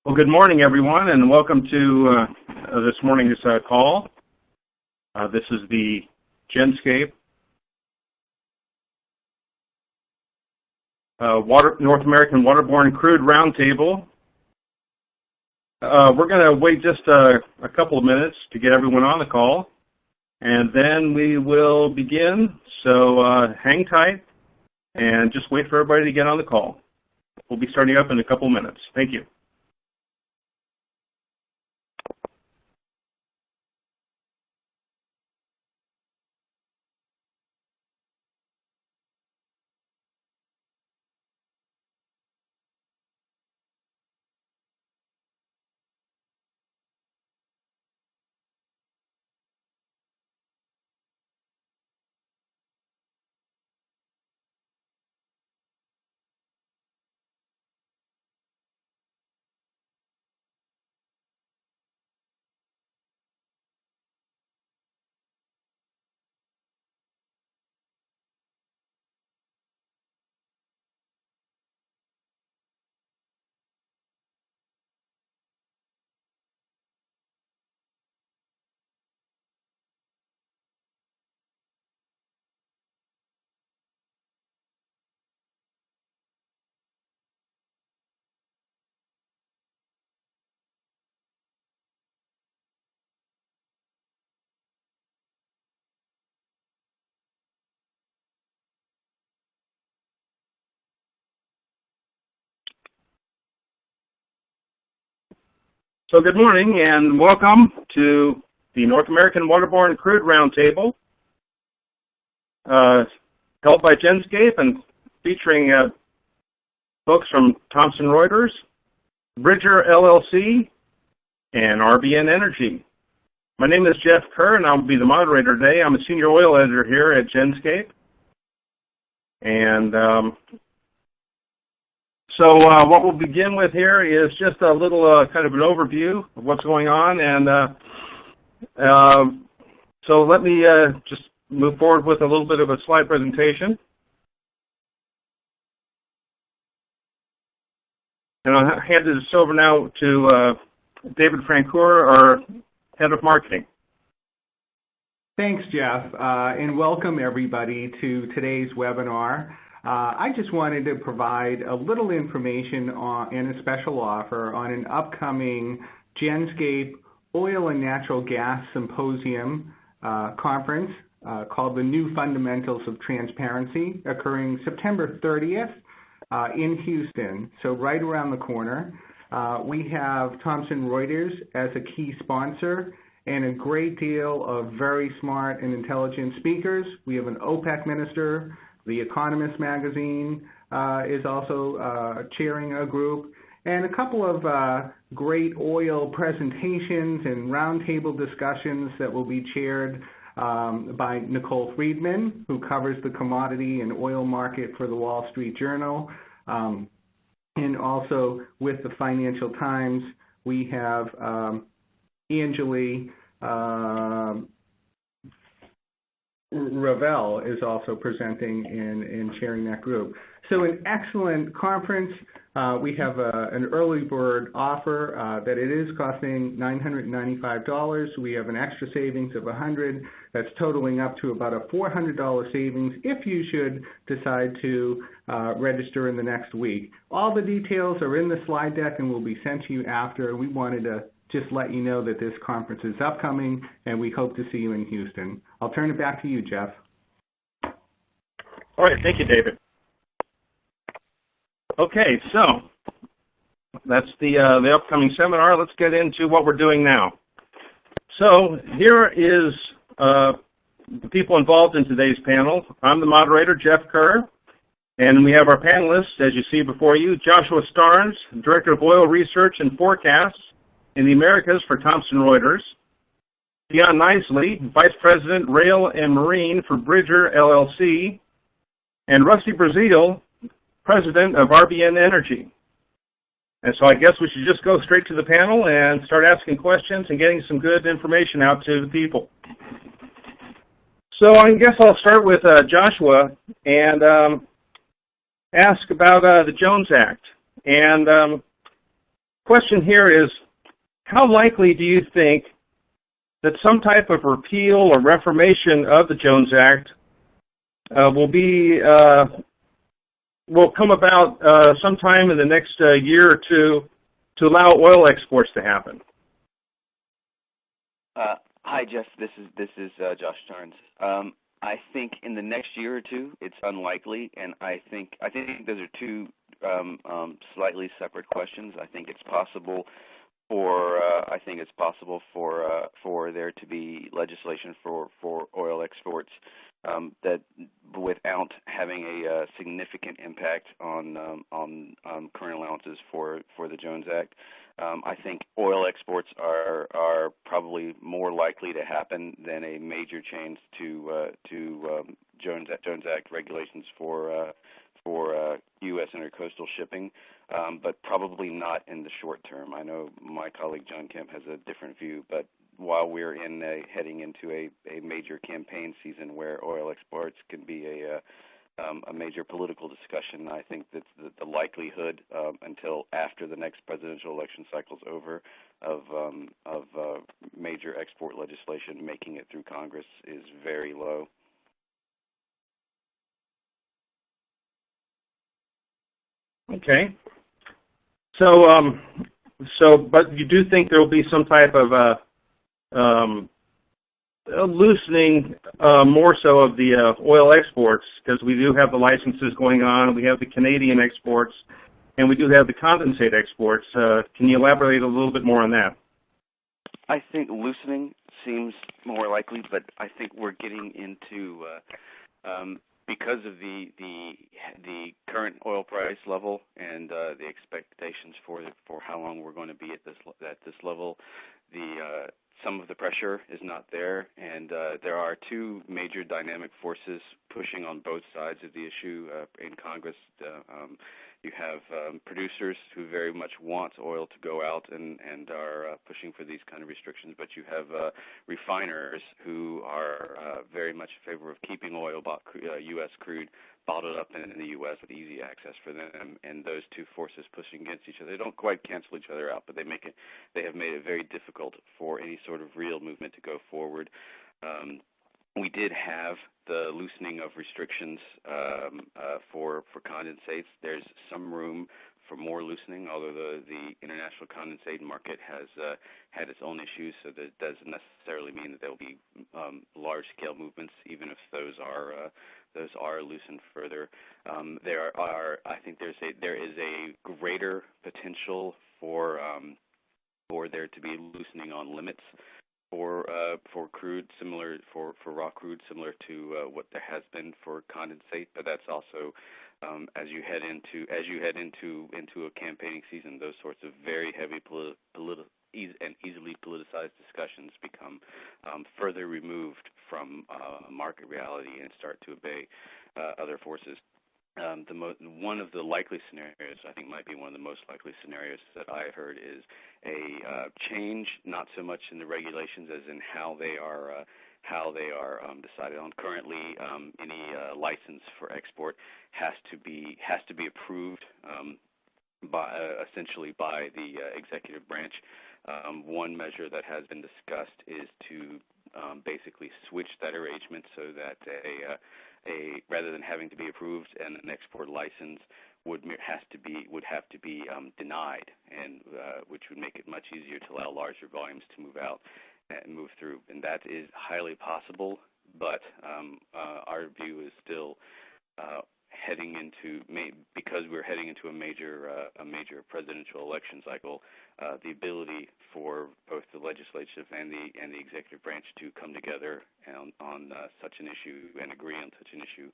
Well, good morning, everyone, and welcome to this morning's call. This is the Genscape North American Waterborne Crude Roundtable. We're going to wait just a couple of minutes to get everyone on the call, and then we will begin. So hang tight and just wait for everybody to get on the call. We'll be starting up in a couple of minutes. Thank you. So good morning and welcome to the North American Waterborne Crude Roundtable, held by Genscape and featuring folks from Thomson Reuters, Bridger LLC, and RBN Energy. My name is Jeff Kerr, and I'll be the moderator today. I'm a senior oil editor here at Genscape. And So what we'll begin with here is just a little kind of an overview of what's going on, and so let me just move forward with a little bit of a slide presentation. And I'll hand this over now to David Francoeur, our head of marketing. Thanks, Jeff, and welcome everybody to today's webinar. I just wanted to provide a little information and a special offer on an upcoming Genscape Oil and Natural Gas Symposium conference called The New Fundamentals of Transparency, occurring September 30th in Houston, so right around the corner. We have Thomson Reuters as a key sponsor and a great deal of very smart and intelligent speakers. We have an OPEC minister. The Economist magazine is also chairing a group, and a couple of great oil presentations and roundtable discussions that will be chaired by Nicole Friedman, who covers the commodity and oil market for the Wall Street Journal. And also with the Financial Times, we have Anjali Ravel is also presenting and chairing that group. So an excellent conference. We have an early bird offer that it is costing $995. We have an extra savings of $100. That's totaling up to about a $400 savings if you should decide to register in the next week. All the details are in the slide deck and will be sent to you after. We wanted to just let you know that this conference is upcoming, and we hope to see you in Houston. I'll turn it back to you, Jeff. All right, thank you, David. Okay, so that's the upcoming seminar. Let's get into what we're doing now. So here is the people involved in today's panel. I'm the moderator, Jeff Kerr, and we have our panelists, as you see before you, Joshua Starnes, Director of Oil Research and Forecasts in the Americas for Thomson Reuters, Dion Nisley, Vice President, Rail and Marine for Bridger LLC, and Rusty Brazil, President of RBN Energy. And so I guess we should just go straight to the panel and start asking questions and getting some good information out to the people. So I guess I'll start with Joshua and ask about the Jones Act. And question here is, how likely do you think that some type of repeal or reformation of the Jones Act will come about sometime in the next year or two to allow oil exports to happen? Hi, Jeff. This is Josh Starnes. I think in the next year or two, it's unlikely, and I think those are two slightly separate questions. I think it's possible for there to be legislation for oil exports that without having a significant impact on current allowances for the Jones Act. I think oil exports are probably more likely to happen than a major change to Jones Act regulations for U.S. intercoastal shipping, but probably not in the short term. I know my colleague John Kemp has a different view, but while we're heading into a major campaign season where oil exports can be a major political discussion, I think that the likelihood until after the next presidential election cycle is over of major export legislation making it through Congress is very low. Okay. But you do think there will be some type of loosening more so of the oil exports, because we do have the licenses going on, we have the Canadian exports, and we do have the condensate exports. Can you elaborate a little bit more on that? I think loosening seems more likely, but I think we're getting into because of the current oil price level and the expectations for how long we're going to be at this level, some of the pressure is not there, and there are two major dynamic forces pushing on both sides of the issue in Congress. You have producers who very much want oil to go out and are pushing for these kind of restrictions, but you have refiners who are very much in favor of keeping oil, U.S. crude, bottled up in the U.S. with easy access for them, and those two forces pushing against each other. They don't quite cancel each other out, but they have made it very difficult for any sort of real movement to go forward. We did have the loosening of restrictions for condensates. There's some room for more loosening, although the international condensate market has had its own issues, so that doesn't necessarily mean that there will be large-scale movements, even if those are loosened further. I think there is a greater potential for there to be loosening on limits for crude, similar for raw crude, similar to what there has been for condensate. But that's also as you head into a campaigning season, those sorts of very heavy and easily politicized discussions become further removed from market reality and start to obey other forces. One of the likely scenarios, I think might be one of the most likely scenarios that I've heard, is a change, not so much in the regulations as in how they are decided on. Currently, any license for export has to be approved essentially by the executive branch. One measure that has been discussed is to basically switch that arrangement so that rather than having to be approved, and an export license would have to be denied, and which would make it much easier to allow larger volumes to move out and move through. And that is highly possible, but our view is still because we're heading into a major presidential election cycle, the ability for both the legislative and the executive branch to come together on such an issue and agree on such an issue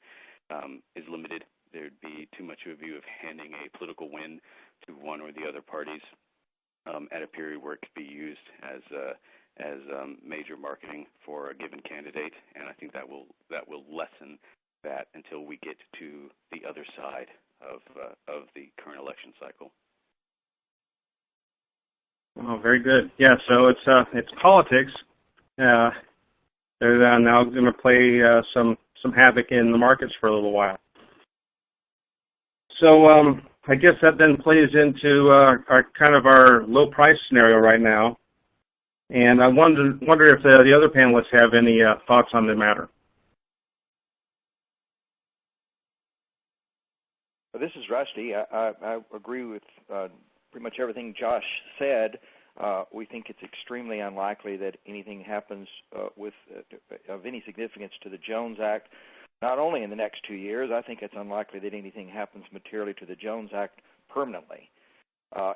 is limited. There'd be too much of a view of handing a political win to one or the other parties at a period where it could be used as major marketing for a given candidate, and I think that will lessen that until we get to the other side of the current election cycle. Oh, very good. Yeah, so it's politics. They're now going to play some havoc in the markets for a little while. So I guess that then plays into our low price scenario right now. And I wonder if the other panelists have any thoughts on the matter. This is Rusty. I agree with pretty much everything Josh said. We think it's extremely unlikely that anything happens of any significance to the Jones Act, not only in the next 2 years. I think it's unlikely that anything happens materially to the Jones Act permanently.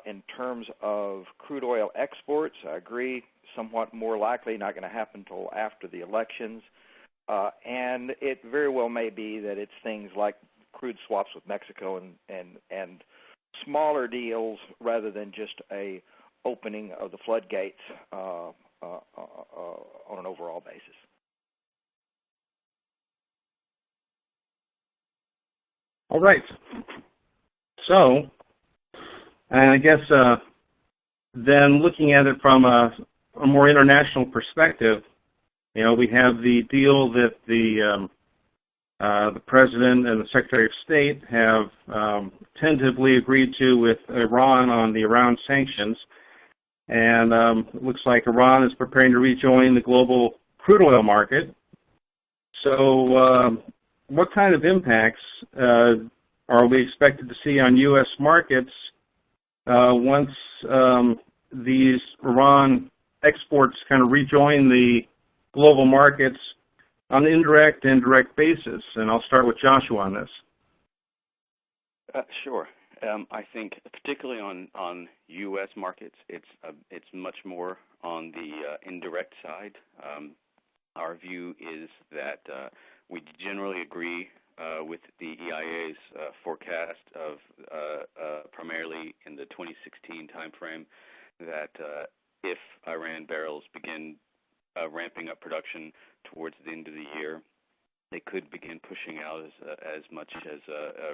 In terms of crude oil exports, I agree, somewhat more likely, not going to happen until after the elections. And it very well may be that it's things like crude swaps with Mexico and smaller deals rather than just a opening of the floodgates on an overall basis. All right. So, and I guess then looking at it from a more international perspective, we have the deal that the President and the Secretary of State have tentatively agreed to with Iran on the Iran sanctions. And it looks like Iran is preparing to rejoin the global crude oil market. So what kind of impacts are we expected to see on U.S. markets once these Iran exports kind of rejoin the global markets on an indirect and direct basis? And I'll start with Joshua on this. Sure. I think particularly on U.S. markets, it's much more on the indirect side. Our view is that we generally agree with the EIA's forecast of primarily in the 2016 timeframe that if Iran barrels begin ramping up production towards the end of the year, they could begin pushing out as much as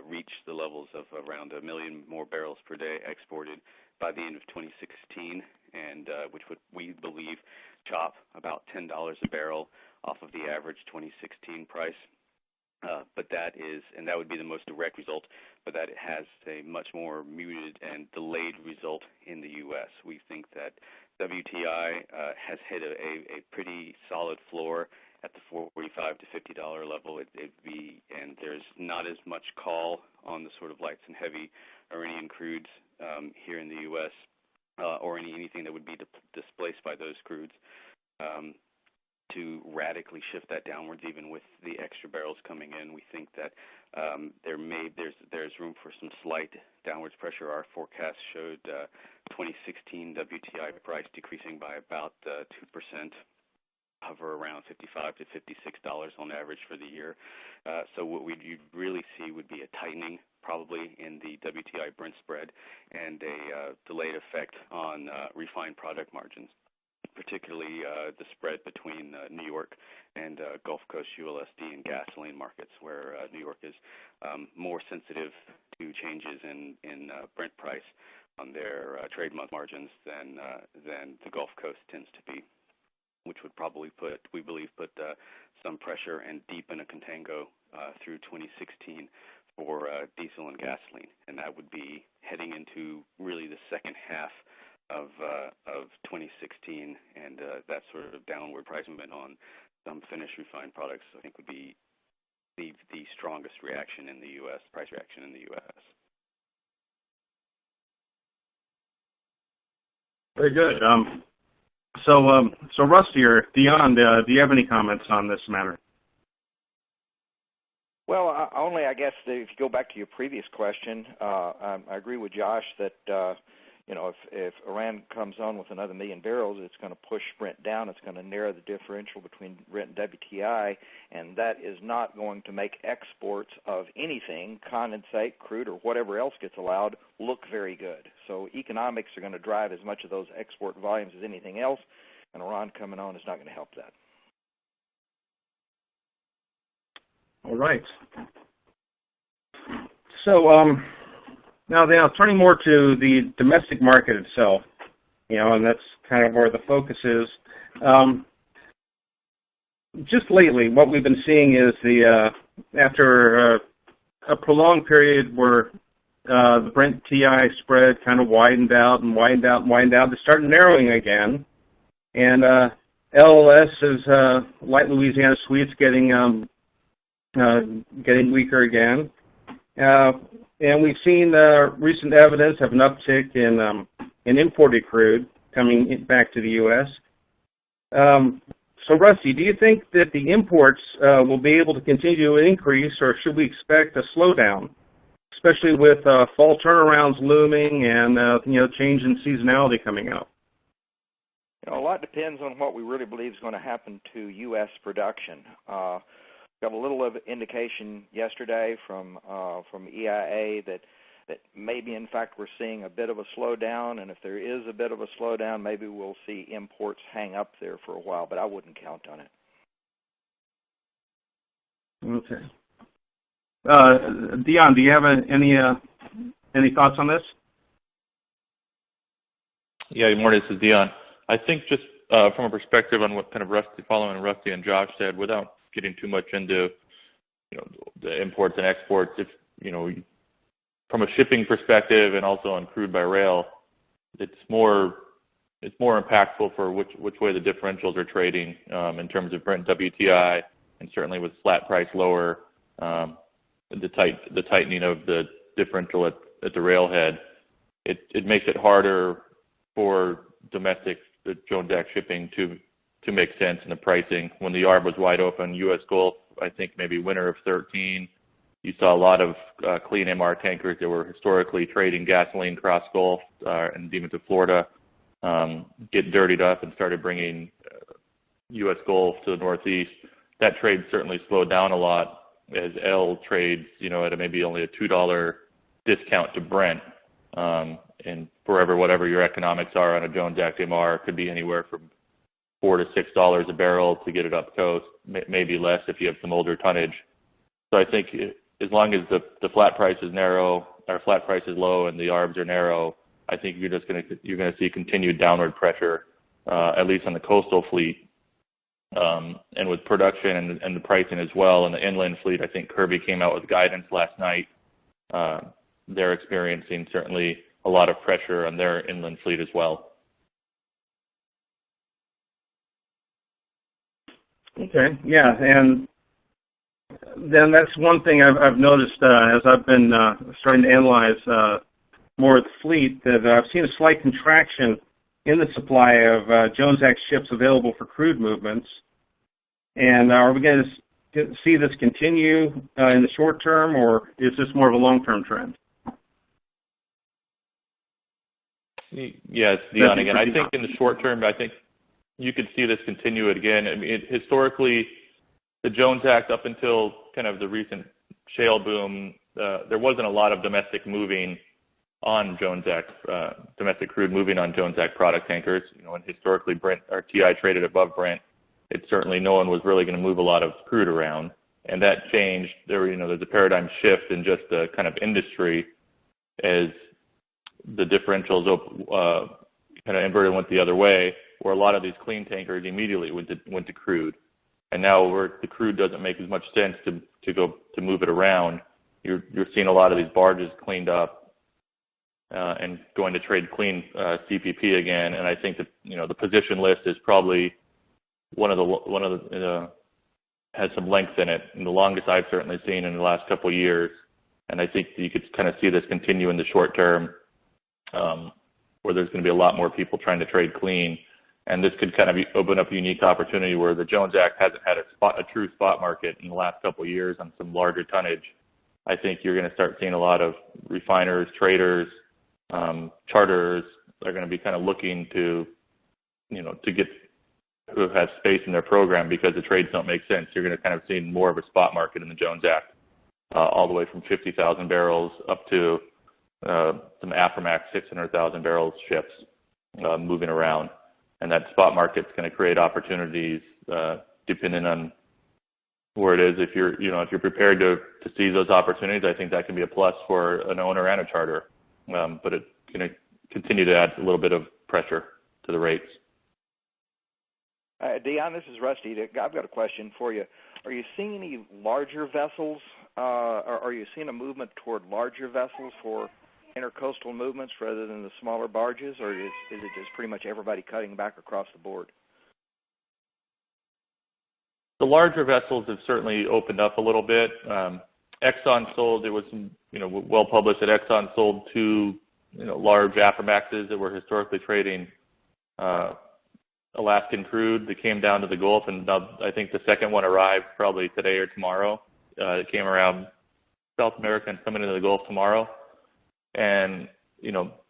reach the levels of around 1 million more barrels per day exported by the end of 2016, and which would, we believe, chop about $10 a barrel off of the average 2016 price. But that would be the most direct result, but that has a much more muted and delayed result in the U.S. We think that WTI has hit a pretty solid floor at the $45 to $50 level. And there's not as much call on the sort of lights and heavy Iranian crudes here in the U.S. Or anything that would be displaced by those crudes to radically shift that downwards, even with the extra barrels coming in. We think that there's room for some slight downwards pressure. Our forecast showed 2016 WTI price decreasing by about 2%, hover around $55 to $56 on average for the year. So what we'd really see would be a tightening probably in the WTI Brent spread and a delayed effect on refined product margins, particularly the spread between New York and Gulf Coast ULSD and gasoline markets, where New York is more sensitive to changes in Brent price on their trade month margins than the Gulf Coast tends to be, which would probably put some pressure and deepen a contango through 2016 for diesel and gasoline, and that would be heading into really the second half of 2016, and that sort of downward price movement on some finished refined products, I think, would be the strongest reaction in the U.S., price reaction in the U.S. Very good. So Rusty or Dion, do you have any comments on this matter? Well, only I guess that if you go back to your previous question, I agree with Josh that if Iran comes on with another 1 million barrels, it's going to push Brent down. It's going to narrow the differential between Brent and WTI, and that is not going to make exports of anything, condensate, crude, or whatever else gets allowed, look very good. So economics are going to drive as much of those export volumes as anything else, and Iran coming on is not going to help that. All right. So now turning more to the domestic market itself, and that's kind of where the focus is. Just lately, what we've been seeing is after a prolonged period where the Brent TI spread kind of widened out and widened out and widened out. They started narrowing again. And LLS is light Louisiana sweets getting weaker again. And we've seen recent evidence of an uptick in imported crude coming back to the U.S. So, Rusty, do you think that the imports will be able to continue to increase, or should we expect a slowdown, especially with fall turnarounds looming and change in seasonality coming out? A lot depends on what we really believe is going to happen to U.S. production. Got a little of indication yesterday from EIA that maybe, in fact, we're seeing a bit of a slowdown, and if there is a bit of a slowdown, maybe we'll see imports hang up there for a while, but I wouldn't count on it. Okay. Dion, do you have any thoughts on this? Yeah, good morning. This is Dion. I think just from a perspective on what kind of following Rusty and Josh said, without getting too much into the imports and exports, if from a shipping perspective and also on crude by rail, it's more impactful for which way the differentials are trading in terms of Brent WTI, and certainly with flat price lower, the tightening of the differential at the railhead, it makes it harder for the Jones Act shipping to make sense in the pricing. When the ARB was wide open, U.S. Gulf, I think maybe winter of 2013, you saw a lot of clean MR tankers that were historically trading gasoline cross Gulf and even to Florida get dirtied up and started bringing U.S. Gulf to the Northeast. That trade certainly slowed down a lot as L trades, at maybe only a $2 discount to Brent. And whatever your economics are on a Jones Act MR, could be anywhere from $4 to $6 a barrel to get it up coast, maybe less if you have some older tonnage. So I think as long as the flat price is narrow, or flat price is low, and the ARBs are narrow, I think you're going to see continued downward pressure, at least on the coastal fleet, and with production and the pricing as well. And the inland fleet, I think Kirby came out with guidance last night. They're experiencing certainly a lot of pressure on their inland fleet as well. Okay, yeah, and then that's one thing I've noticed as I've been starting to analyze more of the fleet, that I've seen a slight contraction in the supply of Jones Act ships available for crude movements. And are we going to see this continue in the short term, or is this more of a long-term trend? Yes, Dion again. I think in the short term, I think you could see this continue again. I mean, historically, the Jones Act, up until kind of the recent shale boom, there wasn't a lot of domestic moving on Jones Act, domestic crude moving on Jones Act product tankers. And historically Brent or TI traded above Brent, it's certainly no one was really going to move a lot of crude around, and that changed. There's a paradigm shift in just the kind of industry as the differentials kind of inverted, went the other way, where a lot of these clean tankers immediately went to crude. And now where the crude doesn't make as much sense to move it around, you're seeing a lot of these barges cleaned up and going to trade clean CPP again. And I think that the position list is probably one of the has some length in it, and the longest I've certainly seen in the last couple of years. And I think you could kind of see this continue in the short term, where there's going to be a lot more people trying to trade clean. And this could kind of open up a unique opportunity where the Jones Act hasn't had a true spot market in the last couple of years on some larger tonnage. I think you're going to start seeing a lot of refiners, traders, charterers are going to be kind of looking to get who have space in their program because the trades don't make sense. You're going to kind of see more of a spot market in the Jones Act, all the way from 50,000 barrels up to some Aframax 600,000 barrels ships moving around. And that spot market's going to create opportunities depending on where it is. If you're prepared to seize those opportunities, I think that can be a plus for an owner and a charter. But it's going to continue to add a little bit of pressure to the rates. Dion, this is Rusty. I've got a question for you. Are you seeing any larger vessels are you seeing a movement toward larger vessels for intercoastal movements rather than the smaller barges, or is it just pretty much everybody cutting back across the board? The larger vessels have certainly opened up a little bit. Exxon sold, there was some, well published that Exxon sold 2, large Aframaxes that were historically trading Alaskan crude that came down to the Gulf, and now I think the second one arrived probably today or tomorrow. It came around South America and coming into the Gulf tomorrow. And,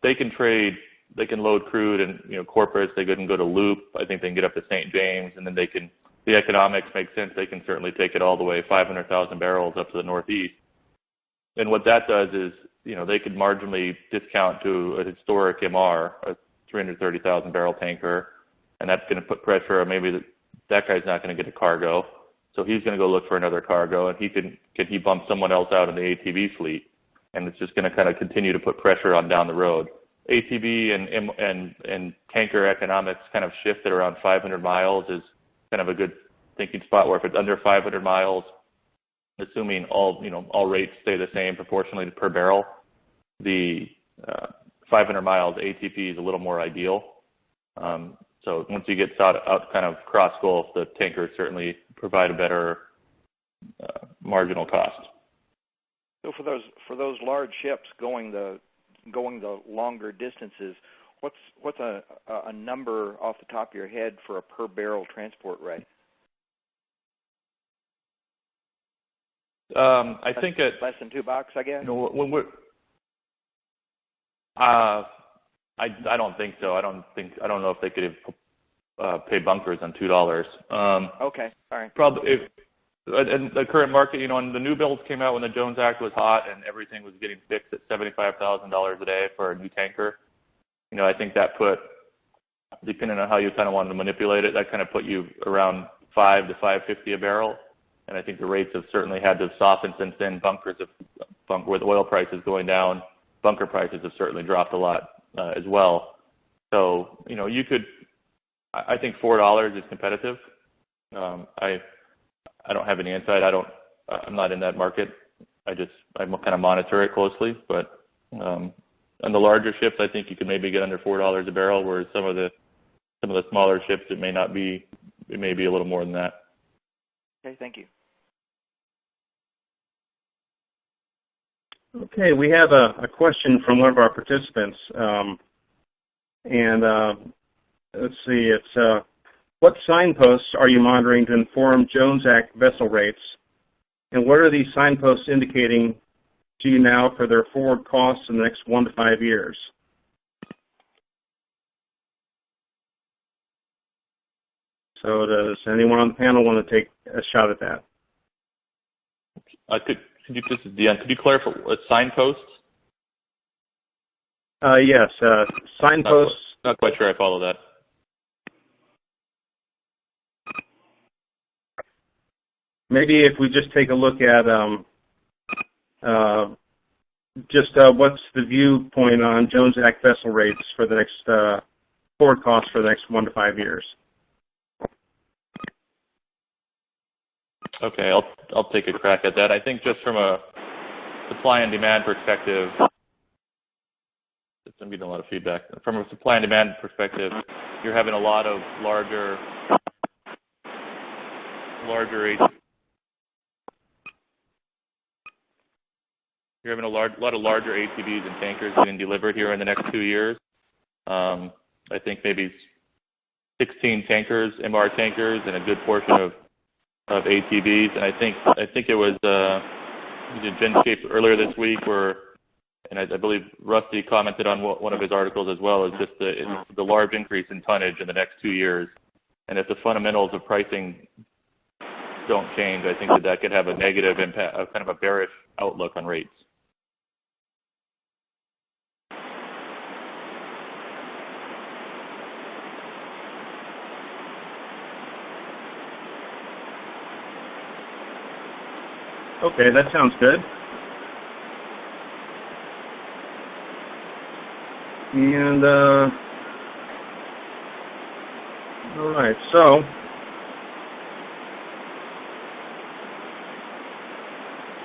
they can trade, they can load crude and, Corpus, they can go to Loop. I think they can get up to St. James, and then the economics make sense. They can certainly take it all the way, 500,000 barrels up to the Northeast. And what that does is, they could marginally discount to a historic MR, a 330,000 barrel tanker, and that's going to put pressure on maybe that guy's not going to get a cargo. So he's going to go look for another cargo, and he bump someone else out in the ATB fleet, and it's just going to kind of continue to put pressure on down the road. ATB and tanker economics kind of shift at around 500 miles is kind of a good thinking spot, where if it's under 500 miles, assuming all rates stay the same proportionally per barrel, the 500 miles ATP is a little more ideal. So once you get out kind of cross Gulf, the tankers certainly provide a better marginal cost. So for those large ships going the longer distances, what's a number off the top of your head for a per barrel transport rate? I think at less than $2, I guess. When we're, I don't think so. I don't know if they could pay bunkers on $2. Okay, all right. Probably in the current market, when the new builds came out, when the Jones Act was hot and everything was getting fixed at $75,000 a day for a new tanker, I think that put, depending on how you kind of wanted to manipulate it, that kind of put you around $5 to $5.50 a barrel. And I think the rates have certainly had to soften since then. With oil prices going down, bunker prices have certainly dropped a lot as well. So, I think $4 is competitive. I don't have any insight. I'm not in that market. I kind of monitor it closely. But on the larger ships, I think you can maybe get under $4 a barrel, whereas some of the smaller ships, it may be a little more than that. Okay, thank you. Okay, we have a question from one of our participants. Let's see, it's what signposts are you monitoring to inform Jones Act vessel rates? And what are these signposts indicating to you now for their forward costs in the next 1 to 5 years? So does anyone on the panel want to take a shot at that? Deanne, could you clarify what signposts? Yes, signposts. Not quite sure I follow that. Maybe if we just take a look at what's the viewpoint on Jones Act vessel rates for the next forward costs for the next 1 to 5 years. Okay, I'll take a crack at that. I think just from a supply and demand perspective, I'm getting a lot of feedback. From a supply and demand perspective, you're having a lot of larger ATBs and tankers being delivered here in the next 2 years. I think maybe 16 tankers, MR tankers, and a good portion of ATBs. And I think it was Genscape earlier this week and I believe Rusty commented on one of his articles as well, is just the large increase in tonnage in the next 2 years. And if the fundamentals of pricing don't change, I think that could have a negative impact, kind of a bearish outlook on rates. Okay, that sounds good. And, all right, so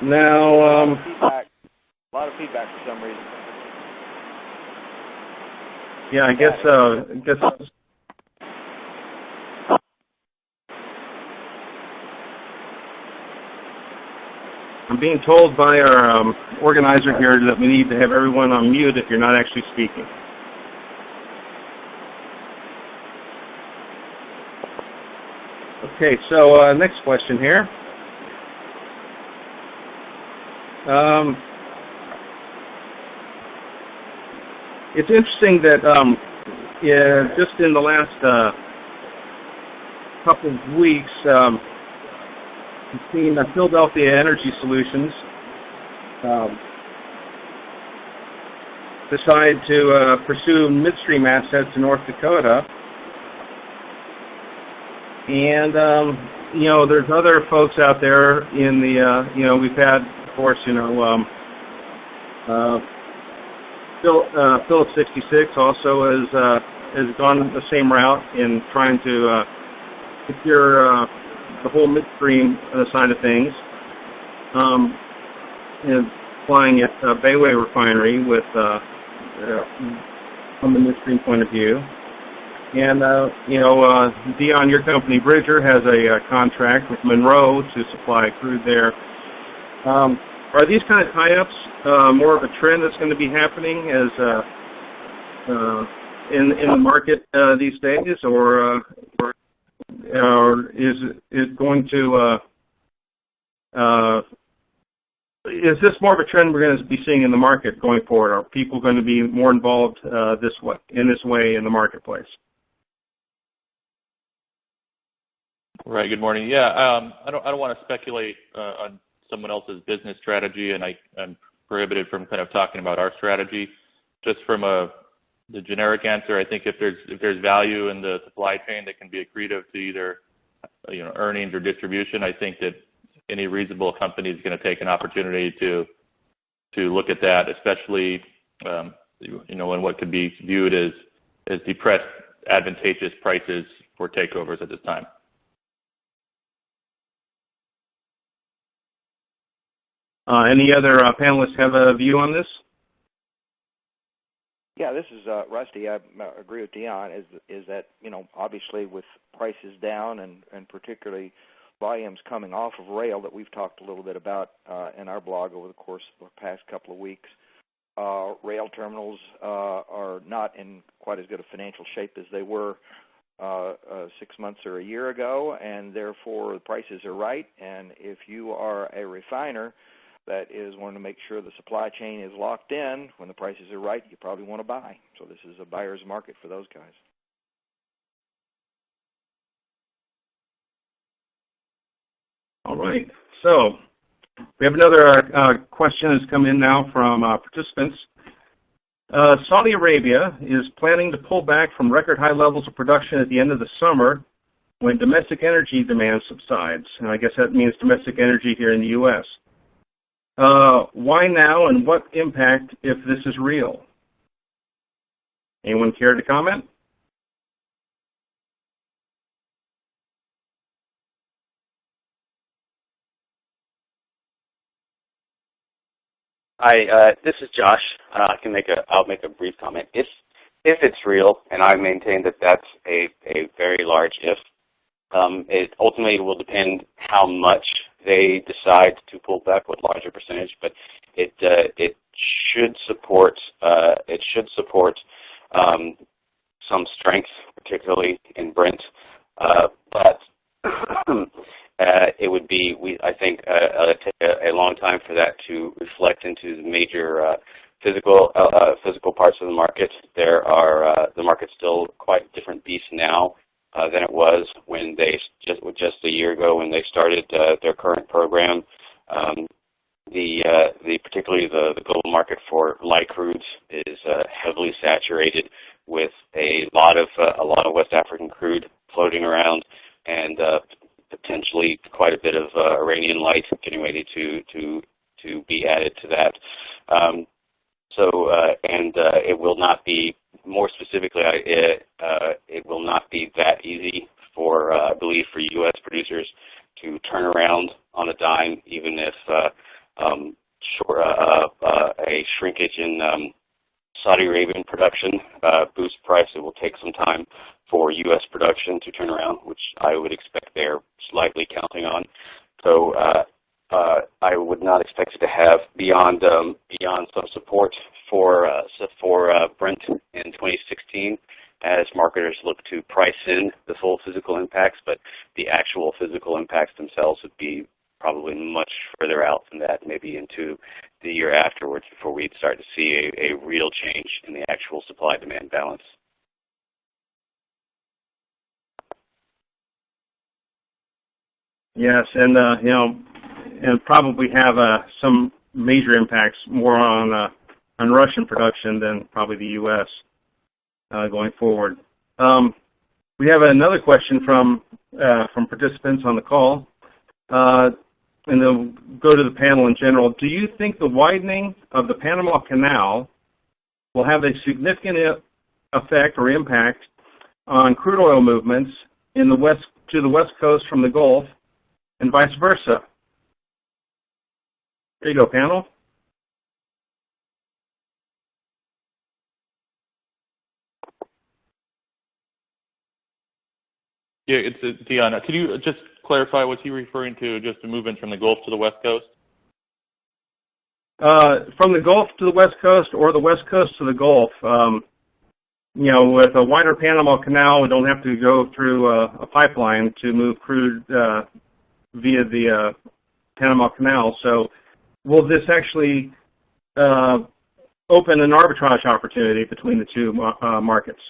Now, a lot of feedback for some reason. yeah, I guess I'm being told by our organizer here that we need to have everyone on mute if you're not actually speaking. Okay, so next question here. It's interesting that just in the last couple of weeks, we've seen Philadelphia Energy Solutions decide to pursue midstream assets in North Dakota. And, there's other folks out there in the, we've had, of course, Phillips 66 also has gone the same route in trying to secure the whole midstream side of things, and flying at Bayway Refinery with from the midstream point of view. And, Dion, your company, Bridger, has a contract with Monroe to supply crude there. Are these kind of tie-ups more of a trend that's going to be happening as in the market these days, or is it going to is this more of a trend we're going to be seeing in the market going forward? Are people going to be more involved this way in the marketplace? Right. Good morning. Yeah, I don't want to speculate on someone else's business strategy, and I'm prohibited from kind of talking about our strategy. Just from the generic answer, I think if there's value in the supply chain that can be accretive to either earnings or distribution, I think that any reasonable company is going to take an opportunity to look at that, especially in what could be viewed as depressed, advantageous prices for takeovers at this time. Any other panelists have a view on this? Yeah, this is Rusty. I agree with Dion. Is that obviously with prices down and particularly volumes coming off of rail that we've talked a little bit about in our blog over the course of the past couple of weeks, rail terminals are not in quite as good a financial shape as they were 6 months or a year ago, and therefore the prices are right. And if you are a refiner that is wanting to make sure the supply chain is locked in, when the prices are right, you probably want to buy. So this is a buyer's market for those guys. All right. So we have another question that's come in now from participants. Saudi Arabia is planning to pull back from record high levels of production at the end of the summer when domestic energy demand subsides. And I guess that means domestic energy here in the U.S. Why now, and what impact if this is real? Anyone care to comment? Hi, this is Josh. I'll make a brief comment. If it's real, and I maintain that that's a very large if, it ultimately will depend how much they decide to pull back, what larger percentage. But it should support some strength, particularly in Brent. But it would be, I think, take a long time for that to reflect into the major physical parts of the market. The market's still quite a different beast now than it was when they just a year ago when they started their current program. Particularly the global market for light crudes is heavily saturated with a lot of West African crude floating around, and potentially quite a bit of Iranian light getting ready to be added to that. It will not be, more specifically, it will not be that easy I believe, for U.S. producers to turn around on a dime, even if a shrinkage in Saudi Arabian production boost price. It will take some time for U.S. production to turn around, which I would expect they're slightly counting on. So I would not expect it to have beyond some support for Brent in 2016 as marketers look to price in the full physical impacts, but the actual physical impacts themselves would be probably much further out than that, maybe into the year afterwards before we'd start to see a real change in the actual supply-demand balance. Yes, and and probably have some major impacts more on Russian production than probably the U.S. Going forward. We have another question from participants on the call, and then go to the panel in general. Do you think the widening of the Panama Canal will have a significant effect or impact on crude oil movements in the west to the west coast from the Gulf, and vice versa? There you go, panel. Yeah, it's Dion. Could you just clarify, was he referring to just the movement from the Gulf to the West Coast? From the Gulf to the West Coast or the West Coast to the Gulf. With a wider Panama Canal, we don't have to go through a pipeline to move crude via the Panama Canal. So will this actually open an arbitrage opportunity between the two markets?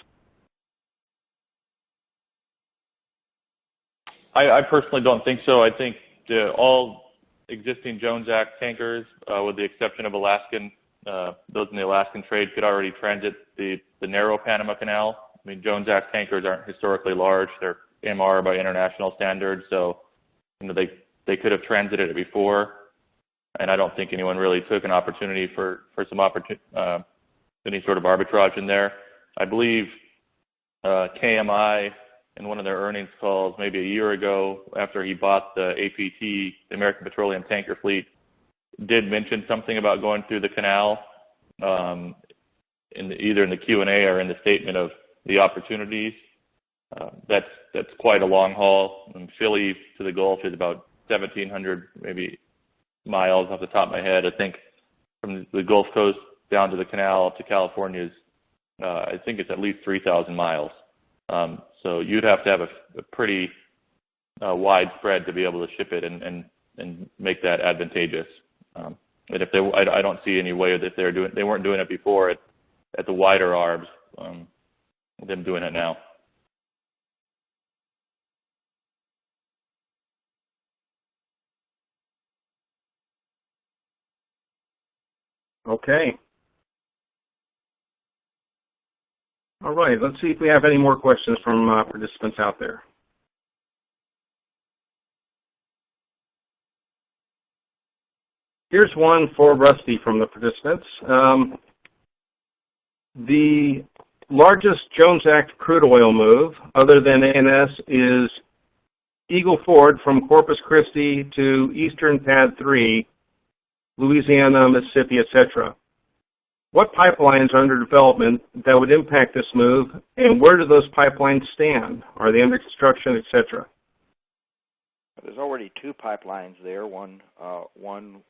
I personally don't think so. I think all existing Jones Act tankers, with the exception of Alaskan, those in the Alaskan trade could already transit the narrow Panama Canal. I mean, Jones Act tankers aren't historically large. They're MR by international standards, so they could have transited it before, and I don't think anyone really took an opportunity for any sort of arbitrage in there. I believe KMI, in one of their earnings calls maybe a year ago, after he bought the APT, the American Petroleum Tanker Fleet, did mention something about going through the canal, either in the Q&A or in the statement of the opportunities. That's quite a long haul. From Philly to the Gulf is about 1,700 maybe miles off the top of my head. I think from the Gulf Coast down to the canal up to California is, I think it's at least 3,000 miles. So you'd have to have a pretty wide spread to be able to ship it and make that advantageous. And I don't see any way that they weren't doing it before at the wider arbs, them doing it now. Okay. All right, let's see if we have any more questions from participants out there. Here's one for Rusty from the participants. The largest Jones Act crude oil move, other than ANS, is Eagle Ford from Corpus Christi to Eastern Pad 3, Louisiana, Mississippi, etc. What pipelines are under development that would impact this move, and where do those pipelines stand? Are they under construction, etc.? There's already two pipelines there, one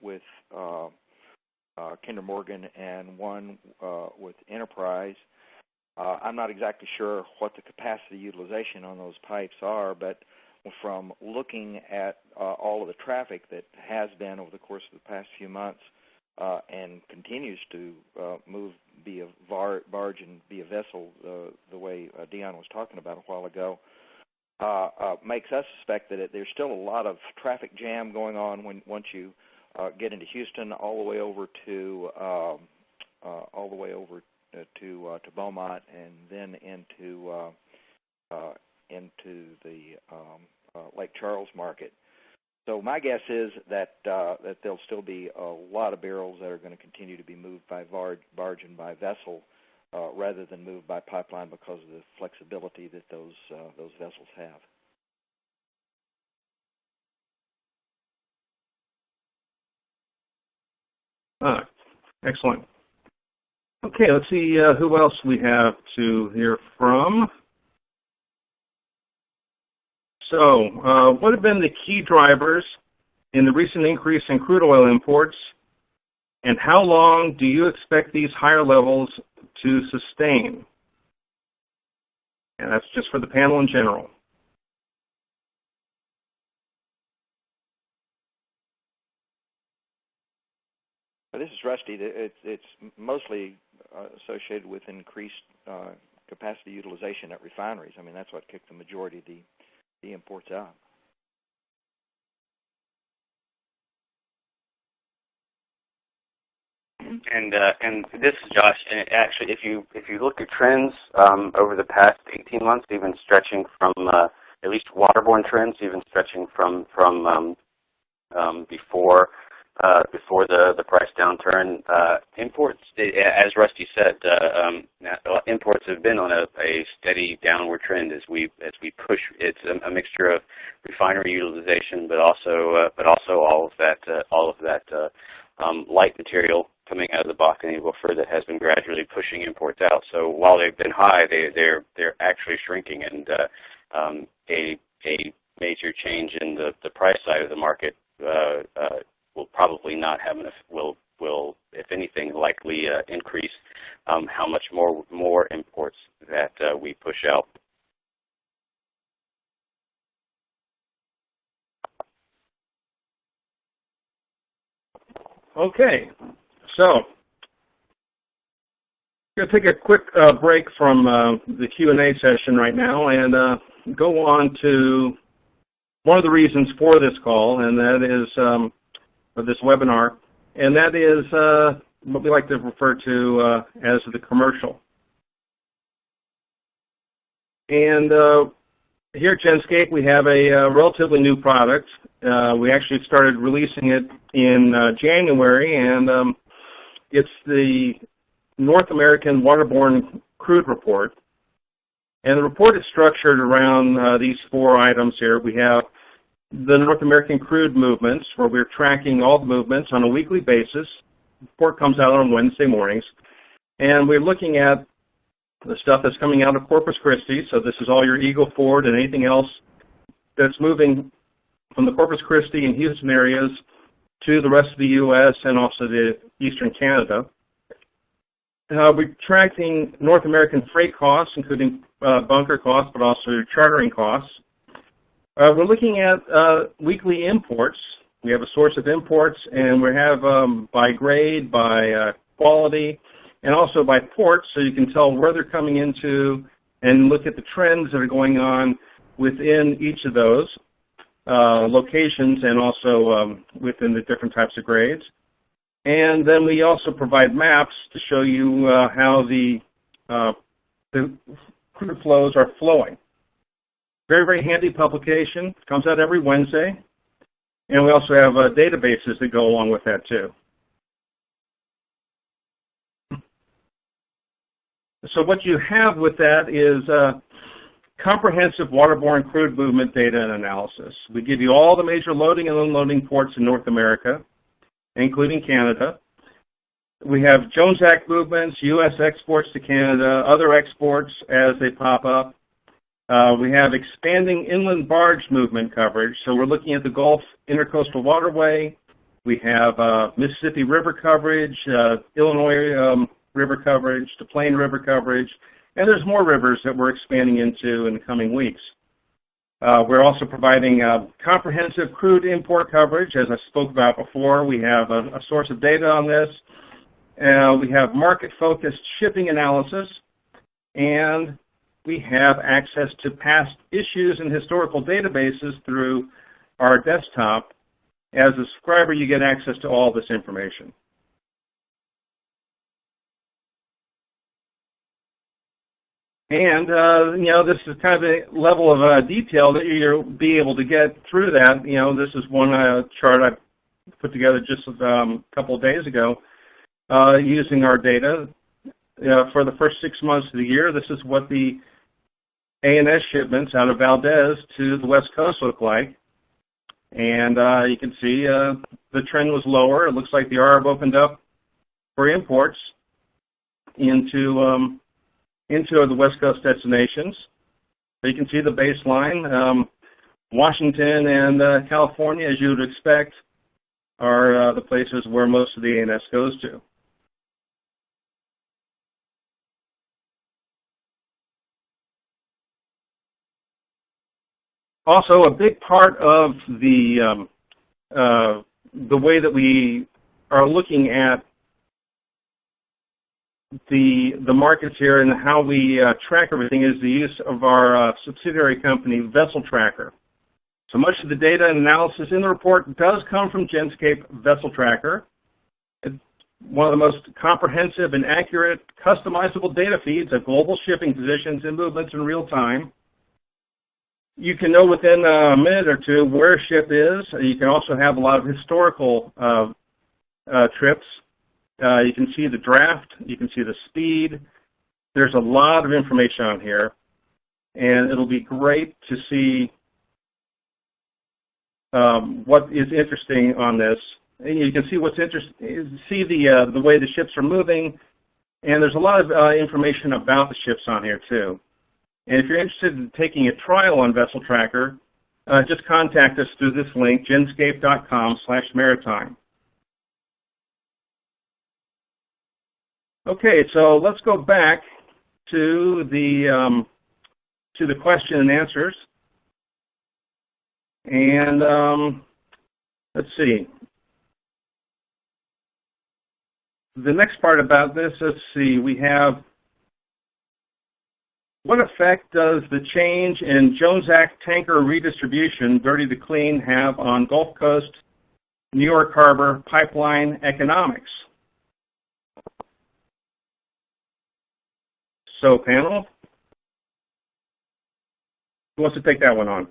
with Kinder Morgan and one with Enterprise. I'm not exactly sure what the capacity utilization on those pipes are, but from looking at all of the traffic that has been over the course of the past few months, and continues to move via barge and via vessel, the way Dion was talking about a while ago, makes us suspect that there's still a lot of traffic jam going on once you get into Houston, all the way over to Beaumont, and then into the Lake Charles market. So my guess is that there'll still be a lot of barrels that are going to continue to be moved by barge and by vessel, rather than moved by pipeline, because of the flexibility that those vessels have. Excellent. Okay, let's see who else we have to hear from. So, what have been the key drivers in the recent increase in crude oil imports, and how long do you expect these higher levels to sustain? And that's just for the panel in general. This is Rusty. It's mostly associated with increased capacity utilization at refineries. I mean, that's what kicked the majority of the imports out. And this is Josh. And actually, if you look at trends over the past 18 months, even stretching from at least waterborne trends, even stretching from before the price downturn, imports, as Rusty said, imports have been on a steady downward trend as we push. It's a mixture of refinery utilization, but also all of that light material coming out of the Bakken and Eagle Ford that has been gradually pushing imports out. So while they've been high, they're actually shrinking, and a major change in the price side of the market will probably not have will if anything likely increase how much more imports that we push out. Okay, so I'm going to take a quick break from the Q&A session right now and go on to one of the reasons for this call, and that is of this webinar, and that is what we like to refer to as the commercial. And here at Genscape, we have a relatively new product. We actually started releasing it in January, and it's the North American Waterborne Crude Report. And the report is structured around these 4 items here. We have the North American crude movements, where we're tracking all the movements on a weekly basis. The report comes out on Wednesday mornings. And we're looking at the stuff that's coming out of Corpus Christi. So this is all your Eagle Ford and anything else that's moving from the Corpus Christi and Houston areas to the rest of the U.S. and also the Eastern Canada. We're tracking North American freight costs, including bunker costs, but also chartering costs. We're looking at weekly imports. We have a source of imports, and we have by grade, by quality, and also by port, so you can tell where they're coming into and look at the trends that are going on within each of those locations and also within the different types of grades. And then we also provide maps to show you how the crude flows are flowing. Very, very handy publication. Comes out every Wednesday. And we also have databases that go along with that too. So what you have with that is comprehensive waterborne crude movement data and analysis. We give you all the major loading and unloading ports in North America, including Canada. We have Jones Act movements, U.S. exports to Canada, other exports as they pop up. We have expanding inland barge movement coverage. So we're looking at the Gulf Intercoastal Waterway. We have Mississippi River coverage, Illinois River coverage, the Plain River coverage, and there's more rivers that we're expanding into in the coming weeks. We're also providing comprehensive crude import coverage. As I spoke about before, we have a source of data on this. We have market-focused shipping analysis, and we have access to past issues and historical databases through our desktop. As a subscriber, you get access to all this information. And, this is kind of a level of detail that you'll be able to get through that. This is one chart I put together just a couple of days ago using our data. For the first 6 months of the year, this is what the A&S shipments out of Valdez to the West Coast look like. And you can see the trend was lower. It looks like the ARB opened up for imports into the West Coast destinations. So you can see the baseline. Washington and California, as you would expect, are the places where most of the ANS goes to. Also, a big part of the way that we are looking at the markets here and how we track everything is the use of our subsidiary company, Vessel Tracker. So much of the data and analysis in the report does come from Genscape Vessel Tracker. It's one of the most comprehensive and accurate customizable data feeds of global shipping positions and movements in real time. You can know within a minute or two where a ship is. You can also have a lot of historical trips. You can see the draft. You can see the speed. There's a lot of information on here, and it'll be great to see what is interesting on this. And you can see what's interesting. See the way the ships are moving, and there's a lot of information about the ships on here too. And if you're interested in taking a trial on Vessel Tracker, just contact us through this link, genscape.com/maritime. Okay, so let's go back to the question and answers. And let's see. The next part about this, let's see, we have, what effect does the change in Jones Act tanker redistribution, dirty to clean, have on Gulf Coast, New York Harbor pipeline economics? So, panel, who wants to take that one on?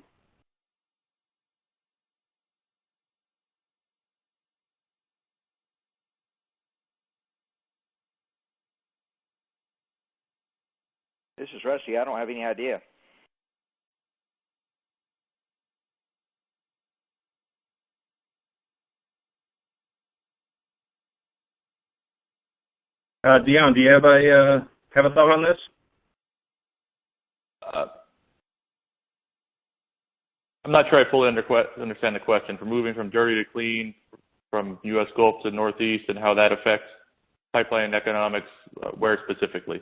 This is Rusty. I don't have any idea. Dion, do you have a thought on this? I'm not sure I fully understand the question. For moving from dirty to clean, from U.S. Gulf to Northeast, and how that affects pipeline economics, where specifically?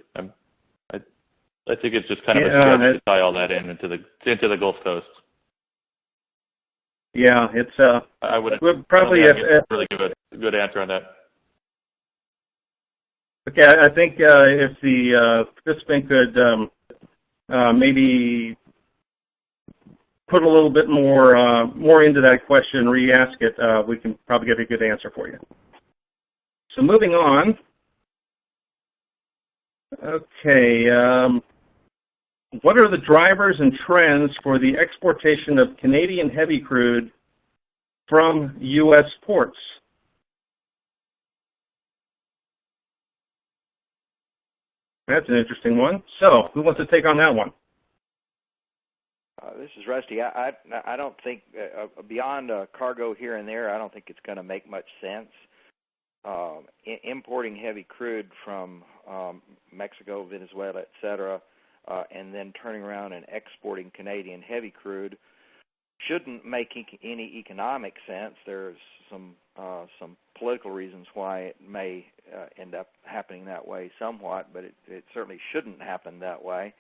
I think it's just kind of a stretch to tie all that into the Gulf Coast. Yeah, it's I would probably really give a good answer on that. Okay, I think if the participant could maybe put a little bit more into that question, re-ask it, we can probably get a good answer for you. So moving on. Okay, what are the drivers and trends for the exportation of Canadian heavy crude from U.S. ports? That's an interesting one. So, who wants to take on that one? This is Rusty. I don't think, beyond cargo here and there, I don't think it's going to make much sense. Importing heavy crude from Mexico, Venezuela, et cetera, and then turning around and exporting Canadian heavy crude shouldn't make any economic sense. There's some political reasons why it may end up happening that way somewhat, but it certainly shouldn't happen that way.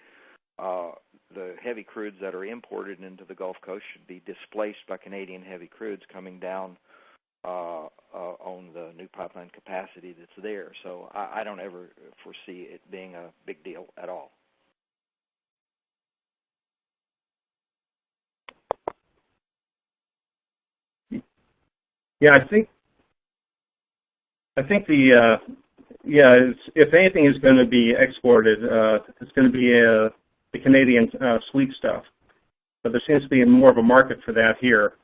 The heavy crudes that are imported into the Gulf Coast should be displaced by Canadian heavy crudes coming down on the new pipeline capacity that's there. So I don't ever foresee it being a big deal at all. Yeah, I think the if anything is going to be exported, it's going to be the Canadian sweet stuff. But there seems to be more of a market for that here.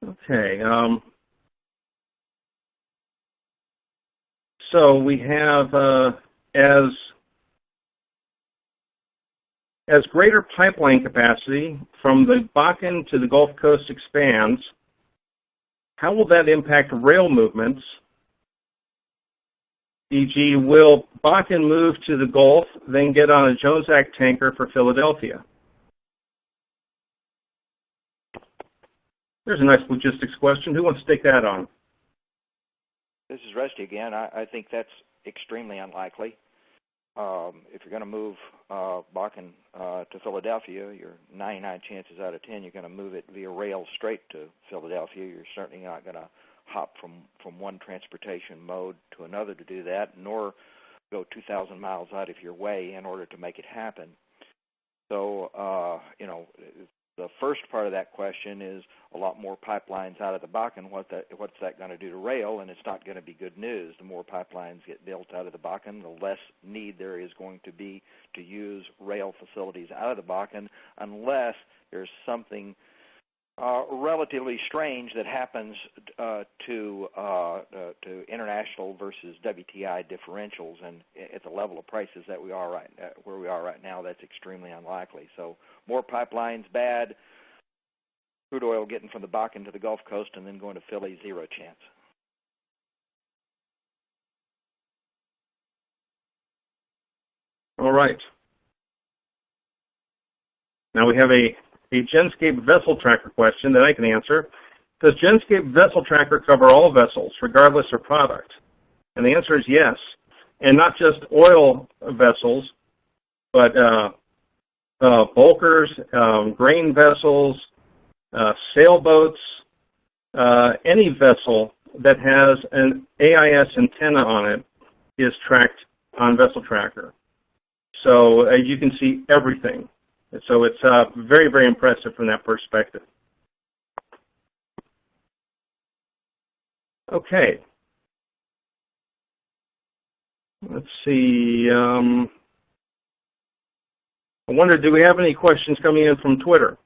Okay. So we have as greater pipeline capacity from the Bakken to the Gulf Coast expands, how will that impact rail movements? E.g., will Bakken move to the Gulf, then get on a Jones Act tanker for Philadelphia? There's a nice logistics question. Who wants to take that on? This is Rusty again. I think that's extremely unlikely. If you're going to move Bakken to Philadelphia, you're 99 chances out of 10 you're going to move it via rail straight to Philadelphia. You're certainly not going to hop from one transportation mode to another to do that, nor go 2,000 miles out of your way in order to make it happen. So, the first part of that question is a lot more pipelines out of the Bakken. What's that going to do to rail? And it's not going to be good news. The more pipelines get built out of the Bakken, the less need there is going to be to use rail facilities out of the Bakken, unless there's something relatively strange that happens to international versus WTI differentials, and at the level of prices that where we are right now, that's extremely unlikely. So more pipelines, bad. Crude oil getting from the Bakken to the Gulf Coast and then going to Philly, zero chance. All right. Now we have a Genscape vessel tracker question that I can answer. Does Genscape vessel tracker cover all vessels, regardless of product? And the answer is yes. And not just oil vessels, but bulkers, grain vessels, sailboats, any vessel that has an AIS antenna on it is tracked on Vessel Tracker. So you can see everything. So it's very, very impressive from that perspective. Okay. Let's see. I wonder, do we have any questions coming in from Twitter?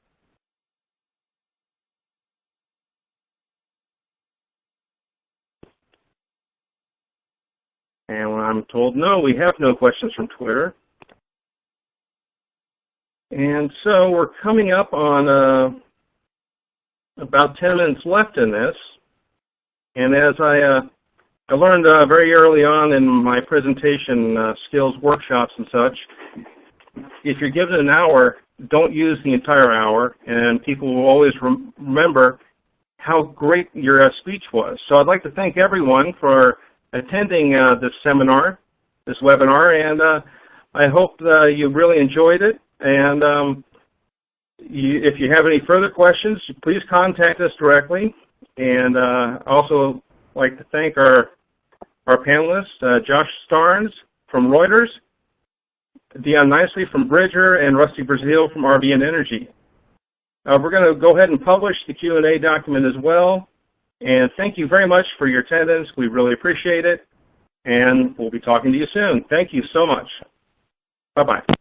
And when I'm told no, we have no questions from Twitter. And so we're coming up on about 10 minutes left in this. And as I learned very early on in my presentation skills workshops and such, if you're given an hour, don't use the entire hour, and people will always remember how great your speech was. So I'd like to thank everyone for attending this seminar, this webinar, and I hope you really enjoyed it. And if you have any further questions, please contact us directly. And also like to thank our panelists, Josh Starnes from Reuters, Dion Nicely from Bridger, and Rusty Brazil from RBN Energy. We're going to go ahead and publish the Q&A document as well. And thank you very much for your attendance. We really appreciate it. And we'll be talking to you soon. Thank you so much. Bye-bye.